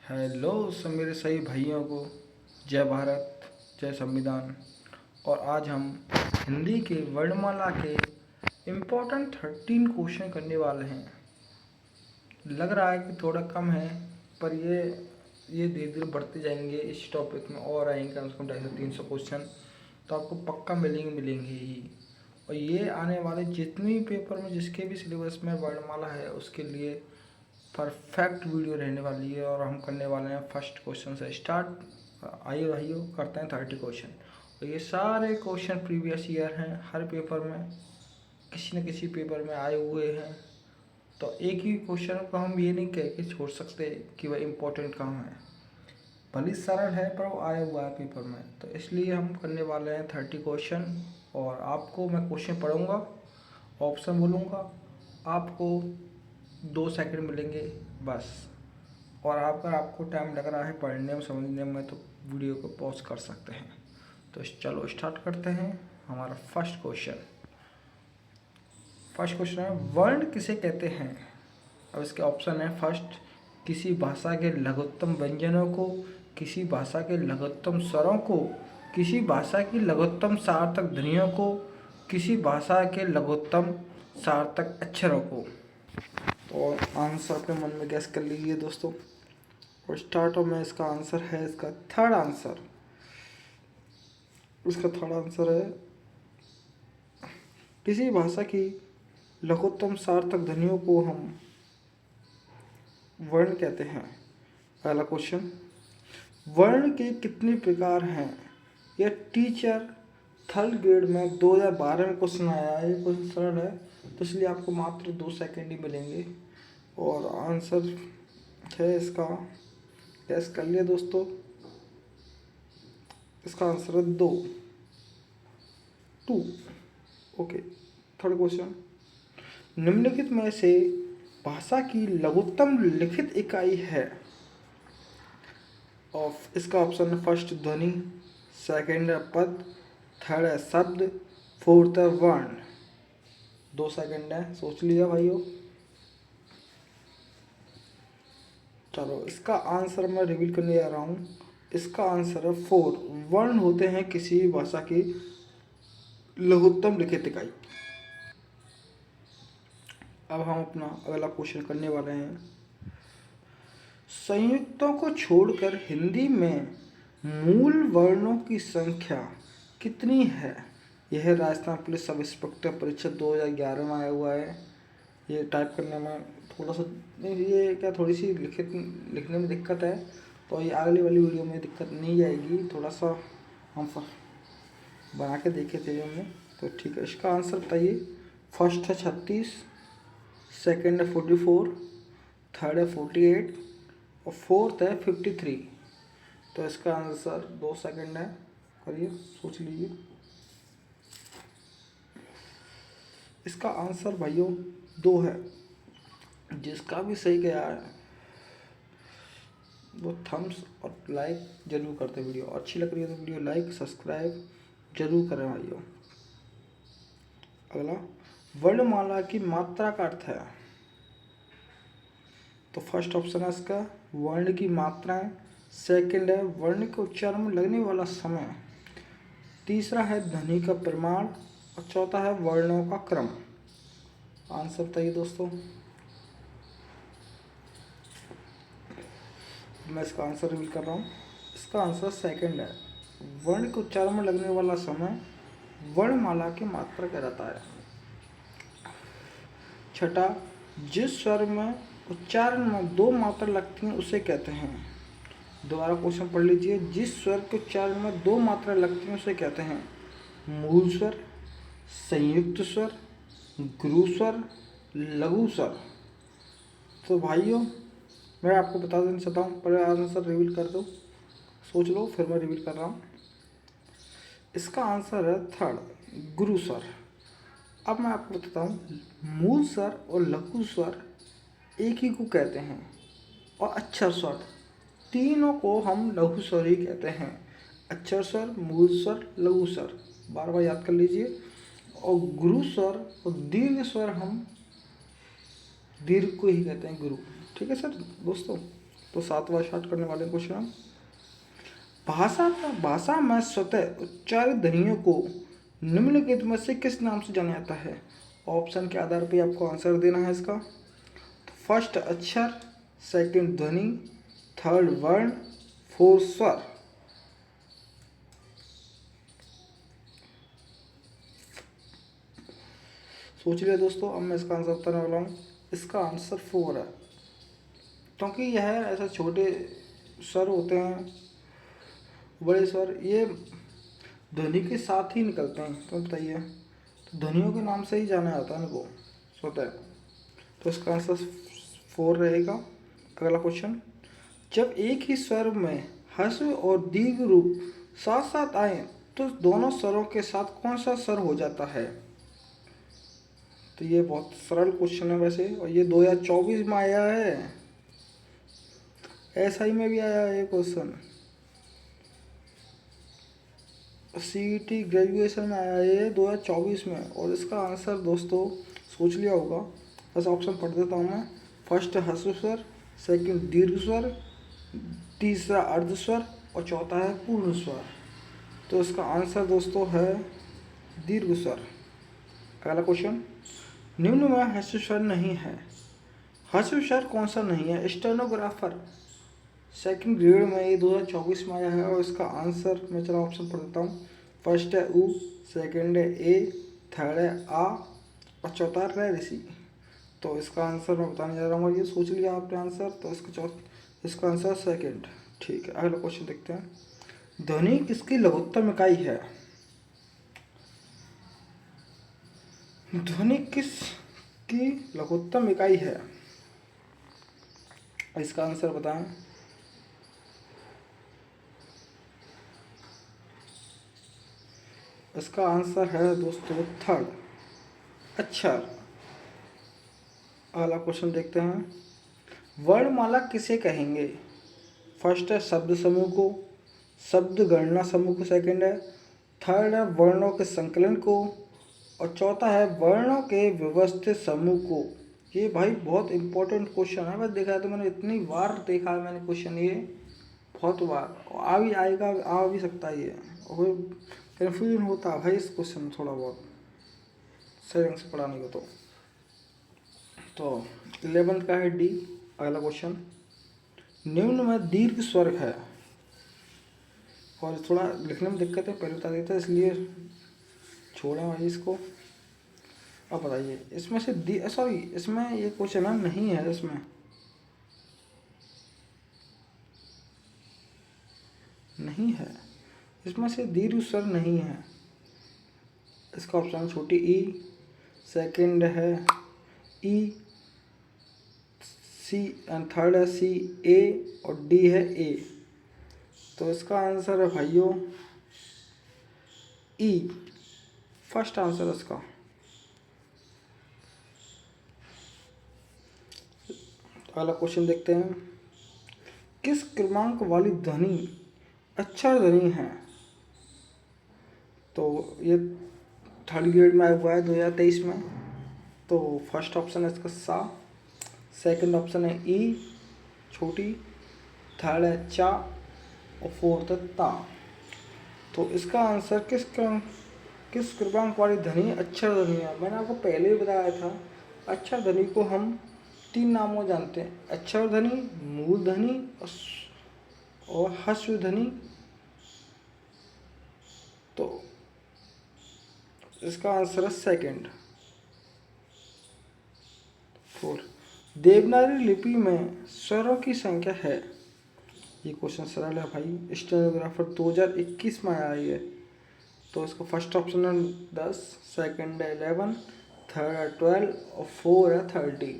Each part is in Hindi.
हेलो सब मेरे सही भाइयों को। जय भारत, जय संविधान। और आज हम हिंदी के वर्णमाला के इम्पोर्टेंट 13 क्वेश्चन करने वाले हैं। लग रहा है कि थोड़ा कम है, पर ये धीरे धीरे बढ़ते जाएंगे। इस टॉपिक में और आएंगे कम से कम 250-300 क्वेश्चन, तो आपको पक्का मिलेंगे ही। और ये आने वाले जितने भी पेपर में, जिसके भी सिलेबस में वर्णमाला है, उसके लिए परफेक्ट वीडियो रहने वाली है। और हम करने वाले हैं फर्स्ट क्वेश्चन से स्टार्ट। आइए भाइयों, करते हैं 30 क्वेश्चन। और ये सारे क्वेश्चन प्रीवियस ईयर हैं, हर पेपर में किसी न किसी पेपर में आए हुए हैं। तो एक ही क्वेश्चन को हम ये नहीं कह के छोड़ सकते कि वह इम्पोर्टेंट कहाँ है। भले सरल है पर वो आया हुआ है पेपर में, तो इसलिए हम करने वाले हैं 30 क्वेश्चन। और आपको मैं क्वेश्चन पढ़ूंगा, ऑप्शन बोलूँगा, आपको 2 सेकंड मिलेंगे बस। और अगर आपको टाइम लग रहा है पढ़ने में, समझने में, तो वीडियो को पॉज कर सकते हैं। तो चलो स्टार्ट करते हैं हमारा फर्स्ट क्वेश्चन। फर्स्ट क्वेश्चन है, वर्ण किसे कहते हैं। अब इसके ऑप्शन है, फर्स्ट, किसी भाषा के लघुत्तम व्यंजनों को, किसी भाषा के लघुत्तम स्वरों को, किसी भाषा की लघुत्तम सार्थक ध्वनियों को, किसी भाषा के लघुत्तम सार्थक अक्षरों को। तो आंसर अपने मन में गैस कर लीजिए दोस्तों। और स्टार्ट में इसका आंसर है, इसका थर्ड आंसर। इसका थर्ड आंसर है, किसी भाषा की लघुत्तम सार्थक ध्वनियों को हम वर्ण कहते हैं। पहला क्वेश्चन, वर्ण के कितने प्रकार हैं। यह टीचर थर्ड ग्रेड में 2012 में क्वेश्चन आया है। ये क्वेश्चन सरल है, तो इसलिए आपको मात्र 2 सेकंड ही मिलेंगे। और आंसर है इसका, गैस कर लिया दोस्तों, इसका आंसर है 2। ओके। थर्ड क्वेश्चन, निम्नलिखित में से भाषा की लघुत्तम लिखित इकाई है। ऑफ इसका ऑप्शन है, फर्स्ट ध्वनि, सेकंड है पद, थर्ड है शब्द, फोर्थ है वर्ण। 2 सेकंड है, सोच लिया भाइयों। चलो इसका आंसर मैं रिवील करने जा रहा हूँ। इसका आंसर है 4। वर्ण होते हैं किसी भी भाषा की लघुत्तम लिखित इकाई। अब हम अपना अगला क्वेश्चन करने वाले हैं, संयुक्तों को छोड़कर हिंदी में मूल वर्णों की संख्या कितनी है। यह राजस्थान पुलिस सब इंस्पेक्टर परीक्षा 2011 में आया हुआ है। ये टाइप करने में थोड़ा सा, ये क्या थोड़ी सी लिखने में दिक्कत है, तो ये अगली वाली वीडियो में दिक्कत नहीं आएगी। थोड़ा सा हम बना के देखे थे हमने, तो ठीक है। इसका आंसर बताइए। फर्स्ट है 36, सेकंड है 44, थर्ड है 48 और फोर्थ है 53। तो इसका आंसर 2 सेकंड है, करिए, सोच लीजिए। इसका आंसर भाइयों 2 है। जिसका भी सही गया है वो थम्स और लाइक जरूर करते। वीडियो अच्छी लग रही है तो वीडियो लाइक सब्सक्राइब जरूर करें भाइयों। अगला, वर्णमाला की मात्रा का अर्थ है। तो फर्स्ट ऑप्शन है इसका वर्ण की मात्राएं, सेकंड है वर्ण के उच्चारण में लगने वाला समय, तीसरा है ध्वनि का परिमाण और चौथा है वर्णों का क्रम। आंसर बताइए दोस्तों। मैं इसका आंसर रिवील कर रहा हूँ। इसका आंसर सेकंड है, वर्ण के उच्चारण में लगने वाला समय वर्णमाला की मात्रा कहलाता है। छठा, जिस स्वर में उच्चारण में 2 मात्रा लगती हैं उसे कहते हैं। दोबारा क्वेश्चन पढ़ लीजिए। जिस स्वर के उच्चारण में 2 मात्रा लगती हैं उसे कहते हैं मूल स्वर, संयुक्त स्वर, गुरु स्वर, लघु स्वर। तो भाइयों मैं आपको बता देना चाहता हूँ, पहले आंसर रिवील कर दो, सोच लो, फिर मैं रिवील कर रहा हूँ। इसका आंसर है थर्ड, गुरु स्वर। अब मैं आपको बताता हूँ, मूल स्वर और लघु स्वर एक ही को कहते हैं, और अक्षर स्वर तीनों को हम लघु स्वर ही कहते हैं। अक्षर स्वर, मूल स्वर, लघु स्वर, बार बार याद कर लीजिए। और गुरु स्वर और दीर्घ स्वर हम दीर्घ को ही कहते हैं गुरु। ठीक है सर दोस्तों। तो 7वां स्टार्ट करने वाले क्वेश्चन हम। भाषा में स्वतः उच्चारित ध्वनियों को निम्नलिखित में से किस नाम से जाना जाता है? ऑप्शन के आधार पे आपको आंसर देना है इसका। फर्स्ट अक्षर, सेकंड ध्वनि, थर्ड वर्ण, फोर्थ स्वर। सोच लिया दोस्तों, अब मैं इसका आंसर बताने वाला हूँ। इसका आंसर 4 है, क्योंकि यह ऐसे छोटे स्वर होते हैं, बड़े स्वर ये ध्वनि के साथ ही निकलते हैं। तो बताइए, तो ध्वनियों के नाम से ही जाना जाता है इनको स्वतः। तो इसका आंसर 4 रहेगा। अगला क्वेश्चन, जब एक ही स्वर में ह्रस्व और दीर्घ रूप साथ साथ आए तो दोनों स्वरों के साथ कौन सा स्वर हो जाता है? तो ये बहुत सरल क्वेश्चन है वैसे, और ये 2024 में आया है, एसआई में भी आया है ये क्वेश्चन, सीईटी ग्रेजुएशन में आया है ये 2024 में। और इसका आंसर दोस्तों सोच लिया होगा, बस ऑप्शन पढ़ देता हूँ मैं। फर्स्ट ह्रस्व स्वर, सेकंड दीर्घ स्वर, तीसरा अर्ध स्वर और चौथा है पूर्ण स्वर। तो इसका आंसर दोस्तों है दीर्घ स्वर। अगला क्वेश्चन, निम्न में ह्रस्व स्वर नहीं है, ह्रस्व स्वर कौन सा नहीं है? स्टेनोग्राफर सेकंड ग्रेड में ये 2024 में आया है। और इसका आंसर मैं चलो ऑप्शन पढ़ देता हूँ। फर्स्ट है उ, सेकंड है ए, थर्ड है आ और चौथा है ऋषि। तो इसका आंसर मैं बताने जा रहा हूँ, ये सोच लिया आपने आंसर। तो इसका आंसर सेकंड। ठीक है, अगला क्वेश्चन देखते हैं। ध्वनि किसकी लघुत्तम इकाई है? ध्वनि किसकी लघुत्तम इकाई है? इसका आंसर बताएं। इसका आंसर है दोस्तों थर्ड, अक्षर। अगला क्वेश्चन देखते हैं। वर्णमाला किसे कहेंगे? फर्स्ट है शब्द समूह को, शब्द गणना समूह को सेकंड है, थर्ड है वर्णों के संकलन को और चौथा है वर्णों के व्यवस्थित समूह को। ये भाई बहुत इंपॉर्टेंट क्वेश्चन है। मैं देखा है तो मैंने इतनी बार देखा है मैंने क्वेश्चन, ये बहुत बार आ भी आएगा, आ भी सकता है ये, और कन्फ्यूजन होता है भाई इस क्वेश्चन में थोड़ा बहुत सही ढंग से पढ़ाने को। तो 11th का है डी। अगला क्वेश्चन, निम्न में दीर्घ स्वर है, और थोड़ा लिखने में दिक्कत है, पहले बता देता है इसलिए छोड़ा भाई इसको। अब बताइए, इसमें से सॉरी इसमें ये क्वेश्चन है नहीं है, इसमें नहीं है, इसमें से दीर्घ स्वर नहीं है। इसका ऑप्शन छोटी ई, सेकंड है ई, सी एंड थर्ड है सी, ए और डी है ए। तो इसका आंसर है भाइयों ई, फर्स्ट आंसर इसका। अगला क्वेश्चन देखते हैं। किस क्रमांक वाली ध्वनि अक्षर ध्वनि है? तो ये थर्ड ग्रेड में आया हुआ है 2023 में। तो फर्स्ट ऑप्शन है इसका सा, सेकंड ऑप्शन है ई छोटी, थर्ड है चा और फोर्थ है ता। तो इसका आंसर किस क्रमांक वाली ध्वनि अक्षर ध्वनि है? मैंने आपको पहले ही बताया था, अक्षर ध्वनि को हम 3 नामों जानते हैं, अक्षर ध्वनि, मूल ध्वनि और ह्रस्व ध्वनि। तो इसका आंसर है सेकंड, 4। देवनागरी लिपि में स्वरों की संख्या है? ये क्वेश्चन सरल है भाई, स्टेनोग्राफर 2021 में आया है। तो इसका फर्स्ट ऑप्शन है 10, सेकंड है 11, थर्ड है 12 और फोर है 30।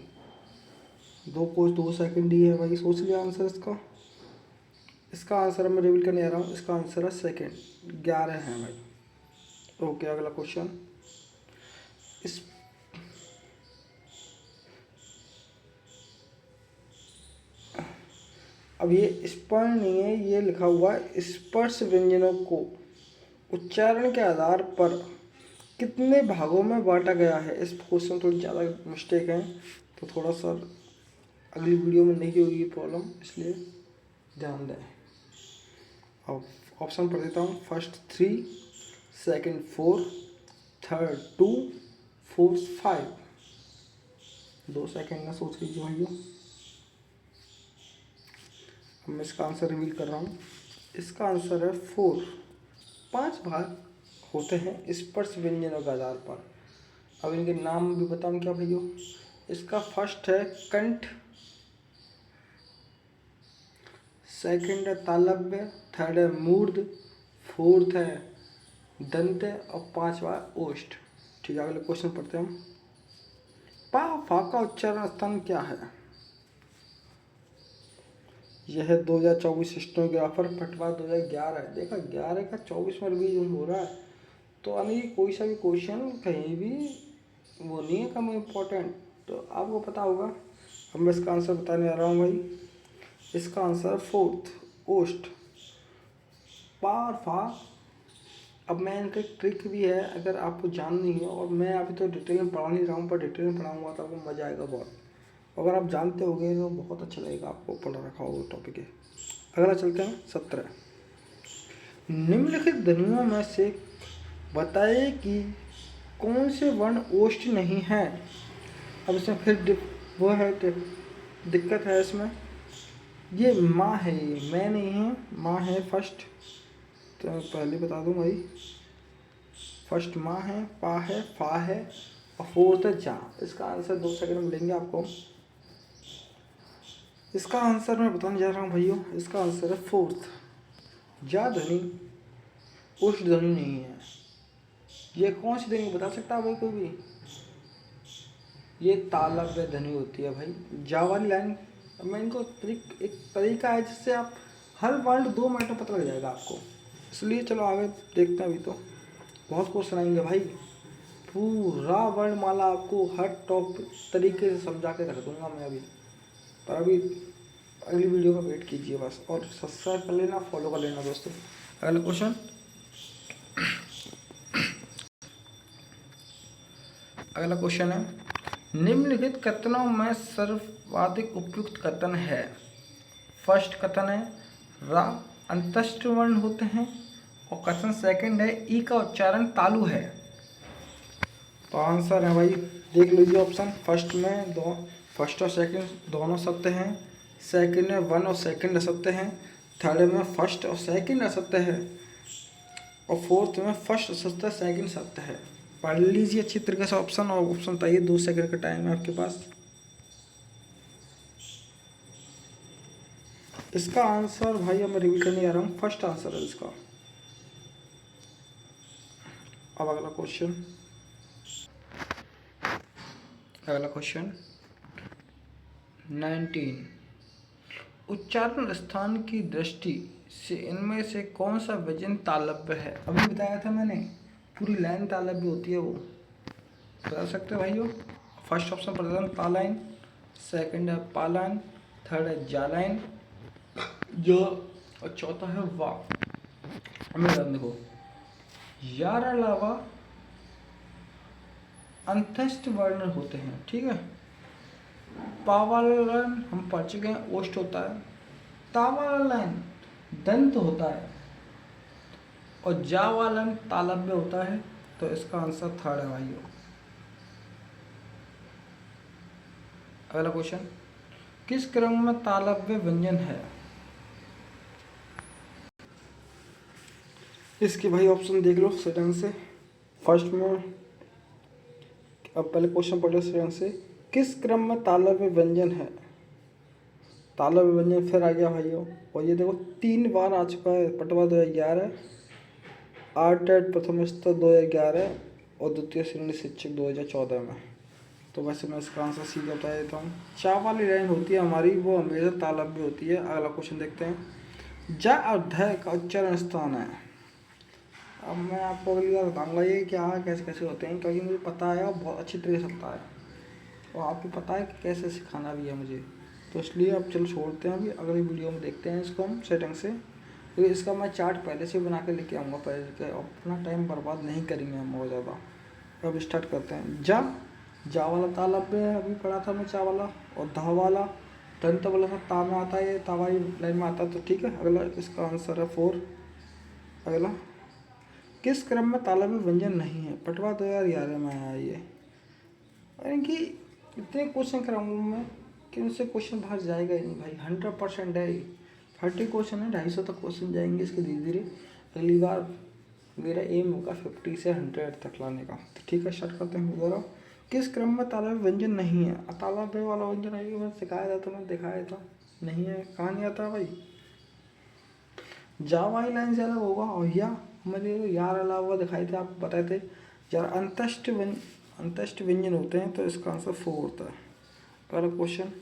2 सेकंड ही है भाई, सोच लिया आंसर इसका। इसका आंसर मैं रिवील करने जा रहा हूँ, इसका आंसर है सेकंड, 11 है भाई। ओके, अगला क्वेश्चन। इस अब ये स्पर्ण नहीं है, ये लिखा हुआ है स्पर्श व्यंजनों को उच्चारण के आधार पर कितने भागों में बांटा गया है? इस क्वेश्चन थोड़ी ज़्यादा मिस्टेक है, तो थोड़ा सा अगली वीडियो में नहीं होगी ये प्रॉब्लम, इसलिए ध्यान दें। अब ऑप्शन पढ़ देता हूँ। First 3, second 4, third 2, fourth 5। 2 second में सोच लीजिए भैया। अब मैं इसका आंसर रिवील कर रहा हूँ। इसका आंसर है 4। 5 भाग होते हैं स्पर्श व्यंजनों के आधार पर। अब इनके नाम भी बताऊँ क्या भैया। इसका फर्स्ट है कंठ, सेकंड है तालव्य, थर्ड है मूर्ध, फोर्थ है दंत और 5वां ओष्ठ। ठीक है, अगले क्वेश्चन पढ़ते हैं हम। पा फा का उच्चारण स्थान क्या है? यह 2024 स्टेनोग्राफर पटवा 2011 है। देखा 11 का 24 में रिवीजन हो रहा है, तो यानी कोई सा भी क्वेश्चन कहीं भी वो नहीं है कम इम्पोर्टेंट, तो आपको पता होगा। अब मैं इसका आंसर बताने आ रहा हूँ भाई। इसका आंसर फोर्थ ओष्ठ। पा और फा। अब मैं इनका एक ट्रिक भी है, अगर आपको जाननी है, और मैं अभी तो डिटेल में पढ़ा नहीं रहा हूँ, पर डिटेल में पढ़ाऊँगा तो आपको मज़ा आएगा बहुत। अगर आप जानते होगे तो बहुत अच्छा लगेगा, आपको पढ़ा रखा होगा टॉपिक है। अगला चलते हैं 17। निम्नलिखित ध्वनियों में से बताइए कि कौन से वर्ण ओष्ठ नहीं है। अब इसमें फिर वो है कि दिक्कत है इसमें। ये माँ है, ये मैं नहीं है, माँ है फर्स्ट। तो मैं पहले बता दूँ भाई, फर्स्ट माँ है, पा है, फा है और फोर्थ है जा। इसका आंसर 2 सेकंड में मिलेंगे आपको। इसका आंसर मैं बताने जा रहा हूँ भाइयों। इसका आंसर है फोर्थ। जा ध्वनि ओष्ठ ध्वनि नहीं है। ये कौन सी ध्वनि बता सकता है भाई कोई भी? ये तालव्य ध्वनि होती है भाई, जा वाली लाइन। मैं इनको एक तरीका है जिससे आप हर वर्ड 2 मिनट में पता लग जाएगा आपको, इसलिए चलो आगे देखते हैं। अभी तो बहुत क्वेश्चन आएंगे भाई, पूरा वर्णमाला आपको हर टॉपिक तरीके से समझा के रख दूंगा मैं अभी। पर अभी अगली वीडियो का वेट कीजिए बस, और सब्सक्राइब कर लेना, फॉलो कर लेना दोस्तों। अगला क्वेश्चन। अगला क्वेश्चन है, निम्नलिखित कथनों में सर्वाधिक उपयुक्त कथन है। फर्स्ट कथन है रा अंतस्थ वर्ण होते हैं, और कथन सेकंड है ई का उच्चारण तालु है। तो आंसर है भाई, देख लीजिए ऑप्शन। फर्स्ट और सेकंड दोनों सत्य हैं, सेकंड में 1 और सेकंड असत्य हैं, थर्ड में फर्स्ट और सेकंड असत्य है, और फोर्थ में फर्स्ट असत्य सेकंड सत्य है। पढ़ लीजिए अच्छी तरीके से ऑप्शन, और ऑप्शन बताइए। 2 सेकंड का टाइम है आपके पास। इसका आंसर भाई मैं रिवील करने जा रहा हूँ, फर्स्ट आंसर है इसका। अब अगला क्वेश्चन। अगला क्वेश्चन 19। उच्चारण स्थान की दृष्टि से इनमें से कौन सा व्यंजन तालव्य है? अभी बताया था मैंने, पूरी लाइन तालव्य होती है, वो बता सकते हो भाइयों। फर्स्ट ऑप्शन प्रथम तालाइन, सेकंड है पालाइन, थर्ड है जालाइन, जो और चौथा है वाह। हमें देखो, यार अलावा अंतस्थ वर्ण होते हैं, ठीक है। पा वाला लाइन हम पढ़ चुके हैं, ओष्ठ होता है। ता वाला लाइन दंत होता है, और जा वाला लाइन तालव्य होता है। तो इसका आंसर थर्ड है भाइयों। अगला क्वेश्चन, किस क्रम में तालव्य व्यंजन है? इसके भाई ऑप्शन देख लो सही ढंग से। फर्स्ट में, अब पहले क्वेश्चन पढ़ लो सही ढंग से। किस क्रम में तालव्य व्यंजन है? तालव्य व्यंजन फिर आ गया भाइयों, और ये देखो 3 बार आ चुका है। पटवा 2011, आर्टेट प्रथम स्तर 2011 और द्वितीय श्रेणी शिक्षक 2014 में। तो वैसे मैं इसका आंसर सीधा बता देता हूँ। चा वाली लाइन होती है हमारी, वो हमेशा तालव्य होती है। अगला क्वेश्चन देखते हैं। जा और ध का उच्चारण स्थान है। अब मैं आपको अगली बार बताऊँगा ये क्या कैसे कैसे होते हैं, क्योंकि मुझे पता है और बहुत अच्छी तरीके से पता है, और आपको पता है कि कैसे सिखाना भी है मुझे। तो इसलिए अब चलो छोड़ते हैं, अभी अगली वीडियो में देखते हैं इसको हम सही ढंग से। क्योंकि इसका मैं चार्ट पहले से बना के लेके आऊँगा, पहले के अपना टाइम बर्बाद नहीं करेंगे हम बहुत ज़्यादा। अब स्टार्ट करते हैं। जा वाला तालव्य है, अभी पढ़ा था मैं चा वाला, और धा वाला तन तो बोला था ता में आता है, ये ता वाली लाइन में आता है, तो ठीक है। अगला इसका आंसर है 4। अगला, किस क्रम में तालव्य व्यंजन नहीं है? पटवा 2011 में आया ये। और इनकी इतने क्वेश्चन कराऊंगा मैं कि उनसे क्वेश्चन बाहर जाएगा ही नहीं भाई, 100% है। 30 क्वेश्चन है, 250 तक क्वेश्चन जाएंगे इसके धीरे धीरे। अगली बार मेरा एम होगा 50 से 100 तक लाने का। तो ठीक है, स्टार्ट करते हैं। ज़रा, किस क्रम में तालव्य व्यंजन नहीं है? तालव्य वाला व्यंजन है, मैंने सिखाया था, तुम्हें दिखाया था, नहीं है, कहाँ नहीं आता भाई? जा वाली लाइन से अलग होगा, और या मैंने यार अलावा दिखाए थे, आप बताए थे यार अंतस्ट व्यंजन होते हैं, तो इसका आंसर 4 होता है। पहला क्वेश्चन,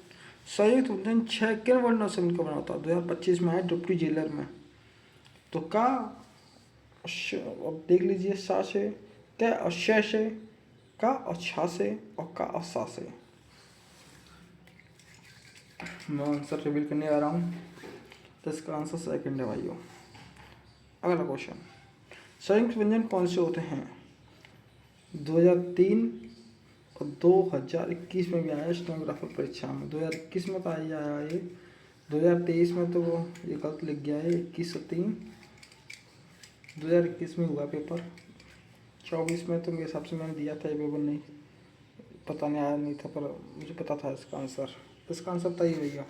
संयुक्त व्यंजन 6 किन वर्णों से मिलकर बना होता है? 2025 में आया डिप्टी जेलर में। तो का, अब देख लीजिए, सा से, क और श से, का और छा से, और का और सा से। मैं आंसर रिवील करने आ रहा हूँ, तो इसका आंसर सेकंड है भाइयों। अगला क्वेश्चन, संयुक्त व्यंजन कौन से होते हैं? 2003 और 2021 में भी आया स्टेनोग्राफर परीक्षा में। 2021 में तो आया ये, 2023 में तो वो ये गलत लिख गया है, 21 और 3, 2021 में हुआ पेपर। 24 में तो मेरे हिसाब से मैंने दिया था ये पेपर, नहीं पता नहीं, आया नहीं था, पर मुझे पता था इसका आंसर। इसका आंसर था ये भैया।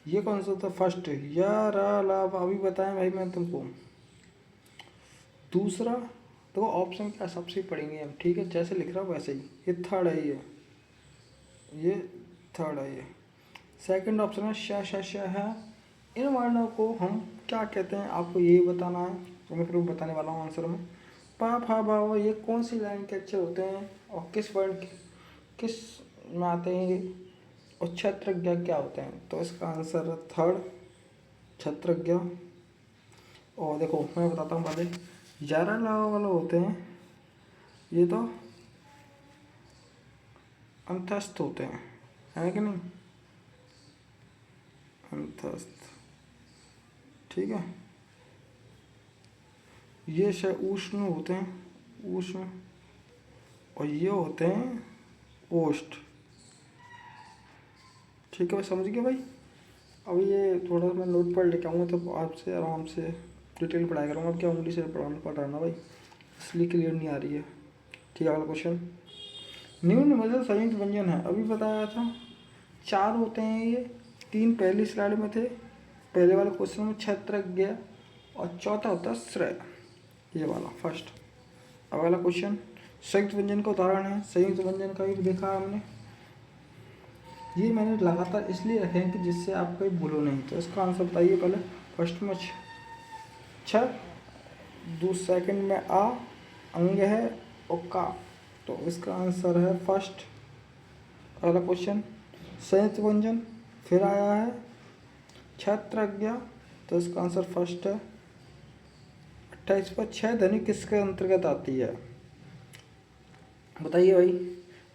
ये कौन सा था? फर्स्ट यार अभी बताएं भाई मैं तुमको। दूसरा तो ऑप्शन क्या सबसे ही पढ़ेंगे हम, ठीक है, जैसे लिख रहा हूँ वैसे ही। ये थर्ड है, ये थर्ड है। ये सेकंड ऑप्शन है श है। इन वर्णों को हम क्या कहते हैं, आपको यही बताना है, तो मैं फिर बताने वाला हूँ आंसर में। पा फा बा ये कौन सी लाइन के अक्षर होते हैं और किस वर्ण किस में आते हैं, और क्षत्रज्ञ क्या होते हैं? तो इसका आंसर है थर्ड, क्षत्रज्ञ। और देखो मैं बताता हूँ पहले, 11 लावा वाले होते हैं, ये तो अंतस्थ होते हैं, है कि नहीं? अंतस्थ, ठीक है। ये शायद उष्ण होते हैं, उष्ण, और ये होते हैं ओष्ठ, ठीक है भाई, समझ गए भाई? अब ये थोड़ा मैं नोट पढ़ लेके आऊँगा, तो आपसे आराम से डिटेल पढ़ाई करूँगा। अब क्या उंगली से पढ़ रहा ना भाई, इसलिए क्लियर नहीं आ रही है, ठीक है। अगला क्वेश्चन, निम्न में संयुक्त व्यंजन है, अभी बताया था 4 होते हैं, ये 3 पहली स्लाइड में थे, पहले वाले क्वेश्चन में क्षत्रज्ञ, और चौथा होता है श्रेय, ये वाला फर्स्ट। अब वाला क्वेश्चन, संयुक्त व्यंजन का उदाहरण है, संयुक्त व्यंजन का भी देखा हमने, ये मैंने लगातार इसलिए रखे हैं कि जिससे आप कोई भूलो नहीं। तो इसका आंसर बताइए पहले। फर्स्ट में छ, दूसरा सेकंड में आ, अंग है, और का, तो इसका आंसर है फर्स्ट। अगला क्वेश्चन, संयुक्त व्यंजन फिर आया है क्षत्रज्ञ, तो इसका आंसर फर्स्ट है। 28 पर 6 ध्वनि किसके अंतर्गत आती है? बताइए भाई,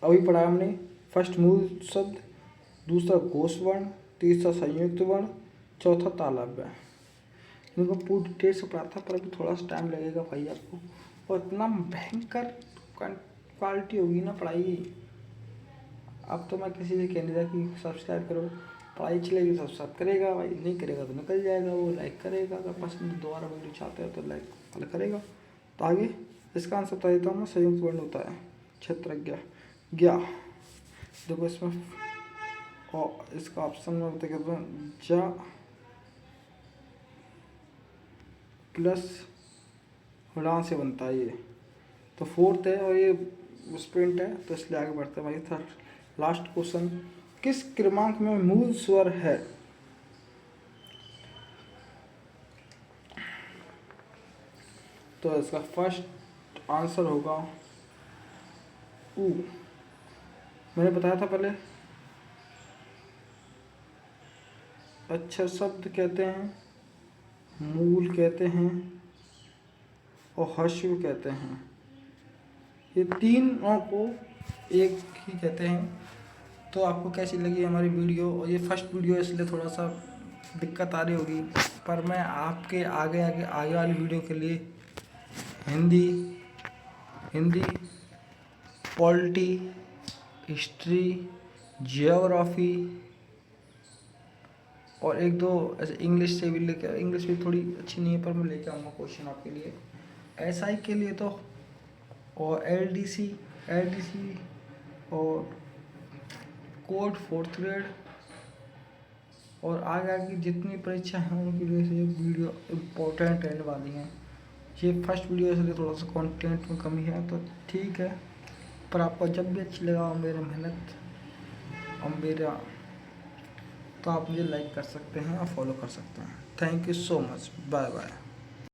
अभी पढ़ा हमने। फर्स्ट मूल शब्द, दूसरा घोष वर्ण, तीसरा संयुक्त वर्ण, चौथा तालव्य। इनको पूरी डिटेल से पढ़ा था, पर अभी थोड़ा सा टाइम लगेगा भाई आपको, और इतना भयंकर क्वालिटी होगी ना पढ़ाई। अब तो मैं किसी से कह नहीं रहा कि सब्सक्राइब करो, पढ़ाई चलेगी सब्सक्राइब करेगा भाई, नहीं करेगा तो निकल जाएगा, वो लाइक करेगा, अगर पसंद दोबारा वीडियो चाहते हो तो लाइक करेगा। तो आगे इसका आंसर बता देता हूँ मैं, संयुक्त वर्ण होता है क्षत्रज्ञ ज्ञा। देखो इसमें, और इसका ऑप्शन में बता कहते हैं जा प्लस उड़ान से बनता है ये, तो 4th है, और ये स्प्रिंट है, तो इसलिए आगे बढ़ते हैं भाई। थर्ड लास्ट क्वेश्चन, किस क्रमांक में मूल स्वर है? तो इसका फर्स्ट आंसर होगा ऊ। मैंने बताया था पहले, अक्षर शब्द कहते हैं, मूल कहते हैं, और हश्व कहते हैं, ये तीनों को एक ही कहते हैं। तो आपको कैसी लगी हमारी वीडियो? और ये फर्स्ट वीडियो है, इसलिए थोड़ा सा दिक्कत आ रही होगी, पर मैं आपके आगे वाली वीडियो के लिए हिंदी पॉलिटी, हिस्ट्री, जियोग्राफी, और एक दो ऐसे इंग्लिश से भी लेकर, इंग्लिश भी थोड़ी अच्छी नहीं है पर मैं लेके आऊँगा क्वेश्चन आपके लिए। एसआई के लिए तो, और एलडीसी, और कोड 4th ग्रेड, और आगे आगे जितनी परीक्षा हैं उनके लिए ये वीडियो इम्पोर्टेंट रहने वाली हैं। ये फर्स्ट वीडियो इसलिए थोड़ा सा कंटेंट में कमी है तो ठीक है, पर आपको जब भी अच्छी लगा मेरी मेहनत और मेरा, तो आप मुझे लाइक कर सकते हैं और फॉलो कर सकते हैं। Thank you so much, bye bye.